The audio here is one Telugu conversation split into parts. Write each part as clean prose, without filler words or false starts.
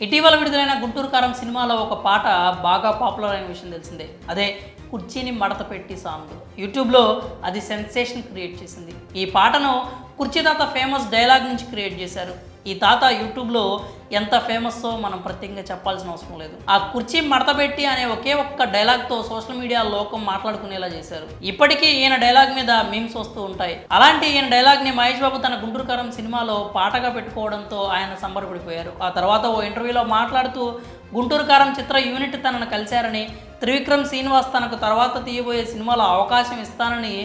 ఇటీవల విడుదలైన గుంటూరు కారం సినిమాలో ఒక పాట బాగా పాపులర్ అయిన విషయం తెలిసిందే. అదే కుర్చీని మడత పెట్టి సాంగ్. యూట్యూబ్లో అది సెన్సేషన్ క్రియేట్ చేసింది. ఈ పాటను కుర్చీ తాత ఫేమస్ డైలాగ్ నుంచి క్రియేట్ చేశారు. ఈ తాత యూట్యూబ్లో ఎంత ఫేమస్సో మనం ప్రత్యేకంగా చెప్పాల్సిన అవసరం లేదు. ఆ కుర్చీ మడతపెట్టి అనే ఒకే ఒక్క డైలాగ్తో సోషల్ మీడియా లోకం మాట్లాడుకునేలా చేశారు. ఇప్పటికీ ఈయన డైలాగ్ మీద మీమ్స్ వస్తూ ఉంటాయి. అలాంటి ఈయన డైలాగ్ని మహేష్ బాబు తన గుంటూరు కారం సినిమాలో పాటగా పెట్టుకోవడంతో ఆయన సంబరపడిపోయారు. ఆ తర్వాత ఓ ఇంటర్వ్యూలో మాట్లాడుతూ గుంటూరు కారం చిత్ర యూనిట్ తనను కలిశారని, త్రివిక్రమ్ శ్రీనివాస్ తనకు తర్వాత తీయబోయే సినిమాలో అవకాశం ఇస్తానని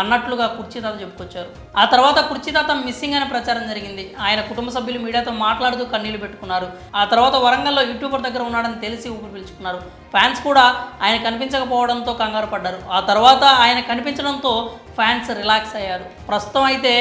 అన్నట్లుగా కుర్చీ తాత చెప్పుకొచ్చారు. ఆ తర్వాత కుర్చీ తాత మిస్సింగ్ అనే ప్రచారం జరిగింది. ఆయన కుటుంబ సభ్యులు మీడియాతో మాట్లాడుతూ కన్నీళ్లు పెట్టుకున్నారు. ఆ తర్వాత వరంగల్లో యూట్యూబర్ దగ్గర ఉన్నాడని తెలిసి ఊపిరి పీల్చుకున్నారు. ఫ్యాన్స్ కూడా ఆయన కనిపించకపోవడంతో కంగారు పడ్డారు. ఆ తర్వాత ఆయన కనిపించడంతో ఫ్యాన్స్ రిలాక్స్ అయ్యారు. ప్రస్తుతం అయితే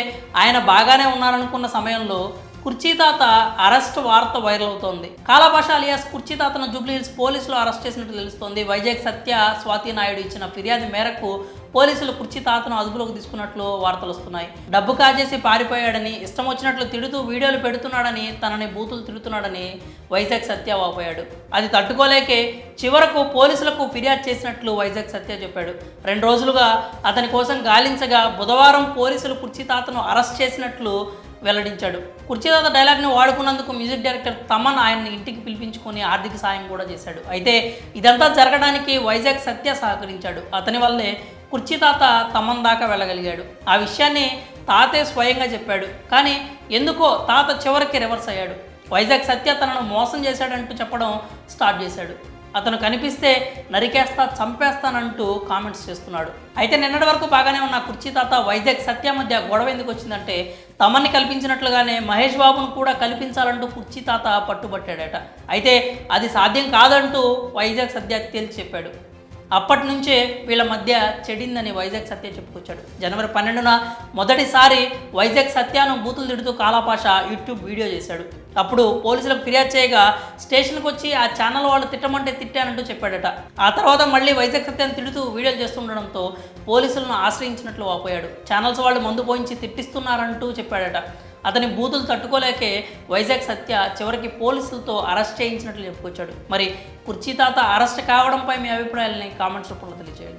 ఆయన బాగానే ఉన్నారనుకున్న సమయంలో కుర్చీ తాత అరెస్ట్ వార్త వైరల్ అవుతోంది. కాలాపాష అలియాస్ కుర్చీ తాతను జూబ్లీహిల్స్ పోలీసులు అరెస్ట్ చేసినట్టు తెలుస్తోంది. వైజాగ్ సత్య స్వాతి నాయుడు ఇచ్చిన ఫిర్యాదు మేరకు పోలీసులు కుర్చీ తాతను అదుపులోకి తీసుకున్నట్లు వార్తలు వస్తున్నాయి. డబ్బు కాజేసి పారిపోయాడని, ఇష్టం వచ్చినట్లు తిడుతూ వీడియోలు పెడుతున్నాడని, తనని బూతులు తిడుతున్నాడని వైజాగ్ సత్య వాపోయాడు. అది తట్టుకోలేకే చివరకు పోలీసులకు ఫిర్యాదు చేసినట్లు వైజాగ్ సత్య చెప్పాడు. 2 రోజులుగా అతని కోసం గాలించగా బుధవారం పోలీసులు కుర్చీ తాతను అరెస్ట్ చేసినట్లు వెల్లడించాడు. కుర్చీ తాత డైలాగ్ని వాడుకున్నందుకు మ్యూజిక్ డైరెక్టర్ తమన్ ఆయన్ని ఇంటికి పిలిపించుకొని ఆర్థిక సాయం కూడా చేశాడు. అయితే ఇదంతా జరగడానికి వైజాగ్ సత్య సహకరించాడు. అతని వల్లే కుర్చీ తాత తమన్ దాకా వెళ్ళగలిగాడు. ఆ విషయాన్ని తాతే స్వయంగా చెప్పాడు. కానీ ఎందుకో తాత చివరికి రివర్స్ అయ్యాడు. వైజాగ్ సత్య తనను మోసం చేశాడంటూ చెప్పడం స్టార్ట్ చేశాడు. అతను కనిపిస్తే నరికేస్తా, చంపేస్తానంటూ కామెంట్స్ చేస్తున్నాడు. అయితే నిన్నటి వరకు బాగానే ఉన్న కుర్చీ తాత వైజాగ్ సత్య మధ్య గొడవ ఎందుకు వచ్చిందంటే, తమన్ని కల్పించినట్లుగానే మహేష్ బాబును కూడా కల్పించాలంటూ కుర్చీ తాత పట్టుబట్టాడట. అయితే అది సాధ్యం కాదంటూ వైజాగ్ సత్య తేల్చి చెప్పాడు. అప్పటి నుంచే వీళ్ళ మధ్య చెడిందని వైజాగ్ సత్య చెప్పుకొచ్చాడు. జనవరి 12న మొదటిసారి వైజాగ్ సత్యాను బూతులు తిడుతూ కాలాపాష యూట్యూబ్ వీడియో చేశాడు. అప్పుడు పోలీసులకు ఫిర్యాదు చేయగా స్టేషన్కి వచ్చి ఆ ఛానల్ వాళ్ళు తిట్టమంటే తిట్టానంటూ చెప్పాడట. ఆ తర్వాత మళ్ళీ వైజాగ్ సత్యాన్ని తిడుతూ వీడియోలు చేస్తుండడంతో పోలీసులను ఆశ్రయించినట్లు వాపోయాడు. ఛానల్స్ వాళ్ళు మందు పోయించి తిట్టిస్తున్నారంటూ చెప్పాడట. అతని బూతులు తట్టుకోలేకే వైజాగ్ సత్య చివరికి పోలీసులతో అరెస్ట్ చేయించినట్లు చెప్పుకొచ్చాడు. మరి కుర్చీ తాత అరెస్ట్ కావడంపై మీ అభిప్రాయాలని కామెంట్స్ రూపంలో తెలియజేయండి.